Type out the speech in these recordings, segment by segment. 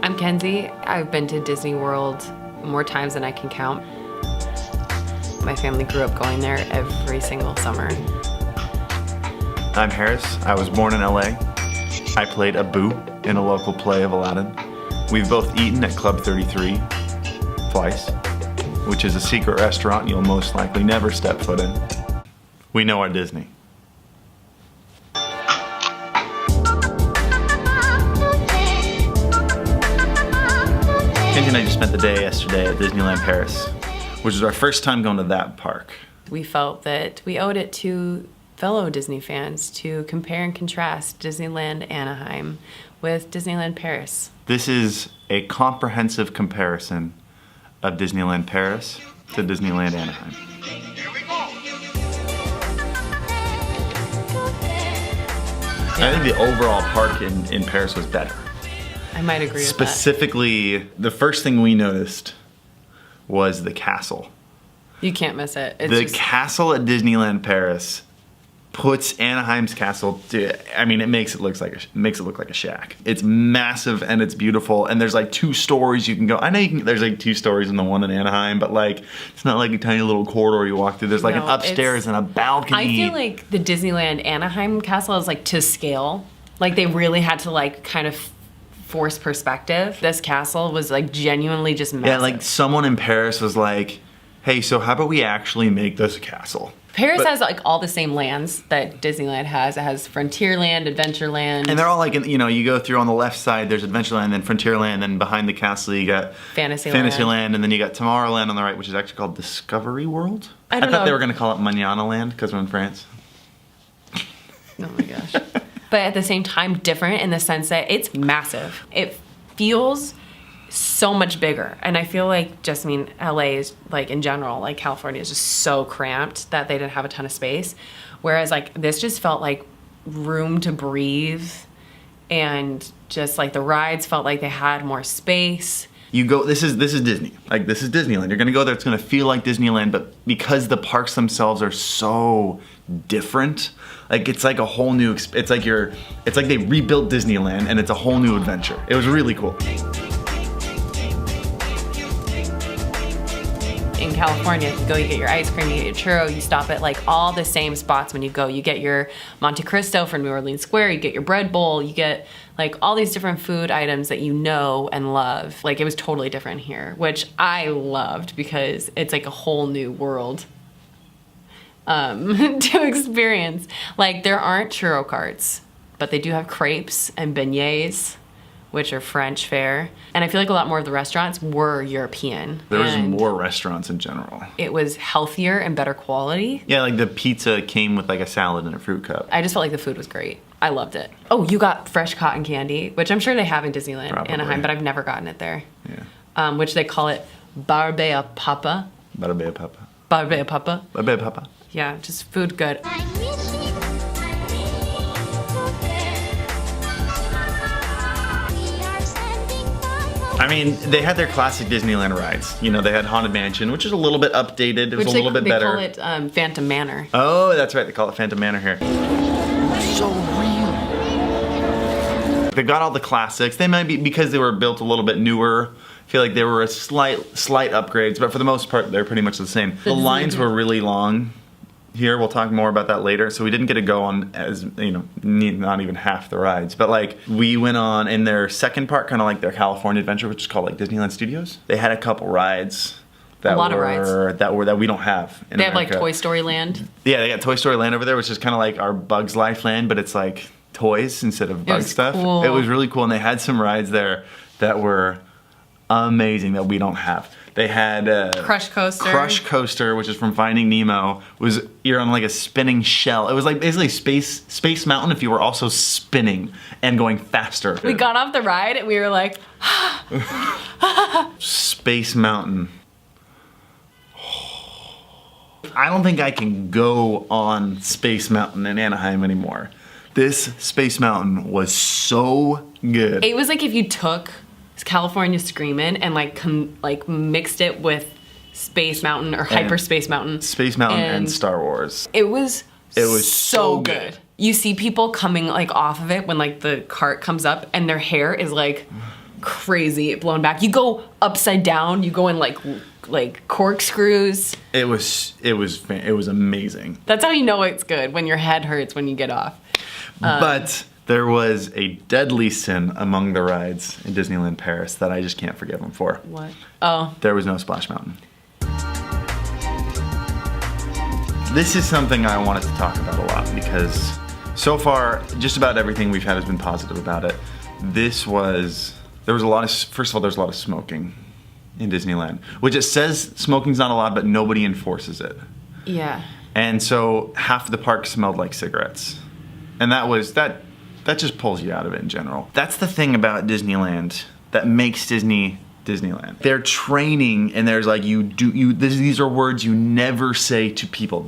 I'm Kenzie. I've been to Disney World more times than I can count. My family grew up going there every single summer. I'm Harris. I was born in LA. I played Abu in a local play of Aladdin. We've both eaten at Club 33 twice, which is a secret restaurant you'll most likely never step foot in. We know our Disney. Kenzie and I just spent the day yesterday at Disneyland Paris, which is our first time going to that park. We felt that we owed it to fellow Disney fans to compare and contrast Disneyland Anaheim with Disneyland Paris. This is a comprehensive comparison of Disneyland Paris to Disneyland Anaheim. I think the overall park in Paris was better. I might agree with Specifically, the first thing we noticed was the castle. that. You can't miss it. It's The just, castle at Disneyland Paris puts Anaheim's castle it makes it look like a shack. It's massive and it's beautiful, and there's like 2 stories you can go. I know there's like 2 stories in the one in Anaheim, but like it's not like a tiny little corridor you walk through. There's like an upstairs and a balcony. I feel like the Disneyland Anaheim castle is like to scale. Like they really had to like kind of force perspective. This castle was like genuinely just massive. Yeah, like someone in Paris was like, hey, so how about we actually make this a castle? Paris has like all the same lands that Disneyland has. It has Frontierland, Adventureland. And they're all like, you go through on the left side, there's Adventureland, then Frontierland, then behind the castle you got Fantasyland, and then you got Tomorrowland on the right, which is actually called Discovery World. I thought they were going to call it Manana Land because we're in France. Oh my gosh. But at the same time, different in the sense that it's massive. It feels so much bigger. And I feel like LA is like in general, like California is just so cramped that they didn't have a ton of space. Whereas like this just felt like room to breathe, and just like the rides felt like they had more space. You go, this is Disney. Like this is Disneyland. You're gonna go there, it's gonna feel like Disneyland, but because the parks themselves are so different, like it's like a whole new, it's like they rebuilt Disneyland and it's a whole new adventure. It was really cool. In California, you go, you get your ice cream, you get your churro, you stop at like all the same spots when you go. You get your Monte Cristo from New Orleans Square, you get your bread bowl, you get like all these different food items that you know and love. Like it was totally different here, which I loved because it's like a whole new world to experience. Like there aren't churro carts, but they do have crepes and beignets, which are French fare. And I feel like a lot more of the restaurants were European. There was more restaurants in general. It was healthier and better quality. Yeah, like the pizza came with like a salad and a fruit cup. I just felt like the food was great. I loved it. Oh, you got fresh cotton candy, which I'm sure they have in Disneyland Anaheim, but I've never gotten it there. Yeah. Which they call it Barbea Papa. Barbea Papa. Barbea Papa. Barbea Papa. Yeah, just food good. I mean, they had their classic Disneyland rides. They had Haunted Mansion, which is a little bit updated. It was a little bit better. They call it Phantom Manor. Oh, that's right. They call it Phantom Manor here. So real. They got all the classics. They might be, because they were built a little bit newer, I feel like there were a slight upgrades, but for the most part, they're pretty much the same. The lines were really long here. We'll talk more about that later. So we didn't get to go on not even half the rides, but like we went on in their second part, kind of like their California adventure, which is called like Disneyland Studios. They had a couple rides that we don't have in They have America. like Toy Story Land. Yeah, they got Toy Story Land over there, which is kind of like our Bugs Life Land, but it's like toys instead of bug stuff. Cool. It was really cool, and they had some rides there that were amazing that we don't have. They had Crush Coaster. Crush Coaster, which is from Finding Nemo. You're on like a spinning shell. It was like basically Space Mountain if you were also spinning and going faster. We got off the ride and we were like, Space Mountain. I don't think I can go on Space Mountain in Anaheim anymore. This Space Mountain was so good. It was like if you took California Screamin' and like mixed it with Space Mountain or Hyperspace Mountain. Space Mountain and Star Wars. It was so good. You see people coming like off of it when like the cart comes up and their hair is like crazy blown back. You go upside down. You go in like corkscrews. It was amazing. That's how you know it's good, when your head hurts when you get off. But there was a deadly sin among the rides in Disneyland Paris that I just can't forgive them for. What? Oh. There was no Splash Mountain. This is something I wanted to talk about a lot because so far, just about everything we've had has been positive about it. There was a lot of, first of all, there's a lot of smoking in Disneyland, which it says smoking's not allowed, but nobody enforces it. Yeah. And so half of the park smelled like cigarettes. And that just pulls you out of it in general. That's the thing about Disneyland that makes Disneyland. They're training, and there's like these are words you never say to people.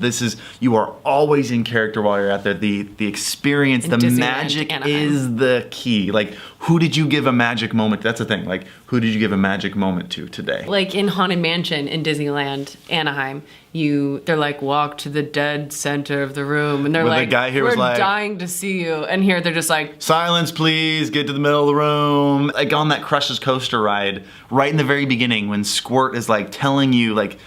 You are always in character while you're out there. The experience, the magic is the key. Like, who did you give a magic moment? That's the thing. Like, who did you give a magic moment to today? Like in Haunted Mansion in Disneyland, Anaheim, they're like, walk to the dead center of the room, and they're like, the guy here was we're like, dying to see you. And here they're just like, silence please, get to the middle of the room. Like on that Crush's Coaster ride, right in the very beginning when Squirt is like telling you, like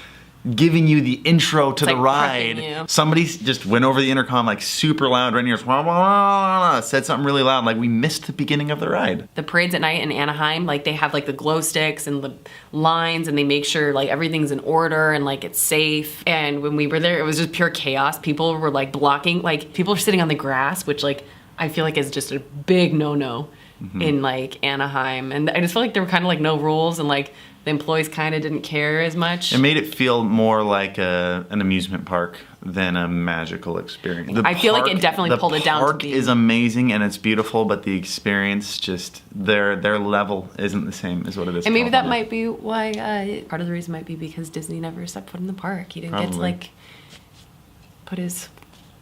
giving you the intro to the ride. Somebody just went over the intercom like super loud right near us, said something really loud, like we missed the beginning of the ride. The parades at night in Anaheim, like they have like the glow sticks and the lines, and they make sure like everything's in order and like it's safe. And when we were there, it was just pure chaos. People were like blocking, like people were sitting on the grass, which like I feel like is just a big no-no in like Anaheim. And I just feel like there were kind of like no rules, and like the employees kind of didn't care as much. It made it feel more like an amusement park than a magical experience. I feel like it definitely pulled it down to The park is amazing and it's beautiful, but the experience, just their level isn't the same as what it is. And maybe that might be why, part of the reason might be because Disney never stepped foot in the park. He didn't get to like put his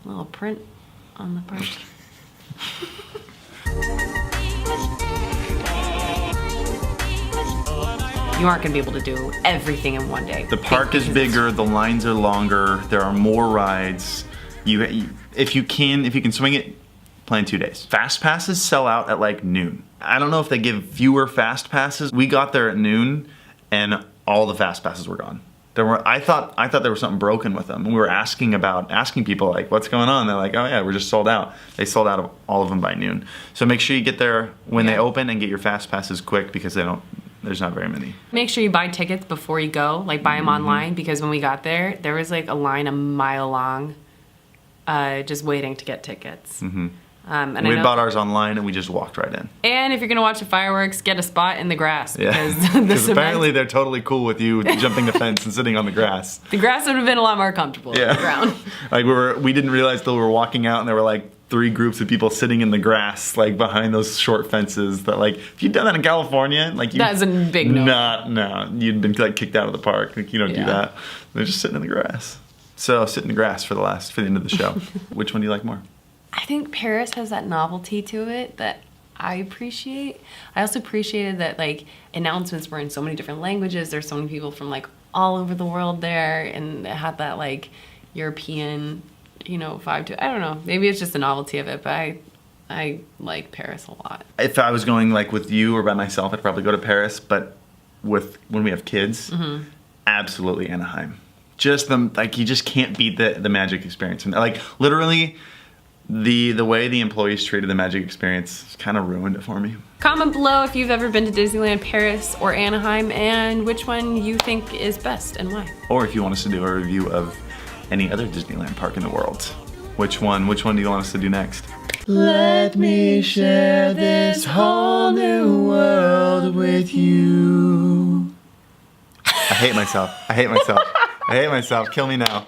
little print on the park. You aren't going to be able to do everything in one day. The park is bigger, the lines are longer, there are more rides. If you can swing it, plan 2 days. Fast passes sell out at like noon. I don't know if they give fewer fast passes. We got there at noon and all the fast passes were gone. I thought there was something broken with them. And we were asking people like, what's going on? They're like, oh yeah, we're just sold out. They sold out of all of them by noon. So make sure you get there when they open and get your fast passes quick because there's not very many. Make sure you buy tickets before you go, like buy them online, because when we got there, there was like a line a mile long just waiting to get tickets. And we bought ours online and we just walked right in. And if you're gonna watch the fireworks, get a spot in the grass. Because apparently they're totally cool with you jumping the fence and sitting on the grass. The grass would have been a lot more comfortable on the ground. Like we didn't realize till we were walking out and there were like 3 groups of people sitting in the grass, like behind those short fences. That like, if you'd done that in California, like that's a big no. No, you'd been like kicked out of the park. Like, you don't do that. They're just sitting in the grass. So sit in the grass for the end of the show. Which one do you like more? I think Paris has that novelty to it that I appreciate. I also appreciated that like announcements were in so many different languages. There's so many people from like all over the world there, and it had that like European, vibe to it. I don't know. Maybe it's just the novelty of it, but I like Paris a lot. If I was going like with you or by myself, I'd probably go to Paris, but when we have kids, absolutely Anaheim. Just you just can't beat the magic experience. And like literally the way the employees treated the magic experience kind of ruined it for me. Comment below if you've ever been to Disneyland Paris or Anaheim and which one you think is best and why. Or if you want us to do a review of any other Disneyland park in the world. Which one do you want us to do next? Let me share this whole new world with you. I hate myself. I hate myself. Kill me now.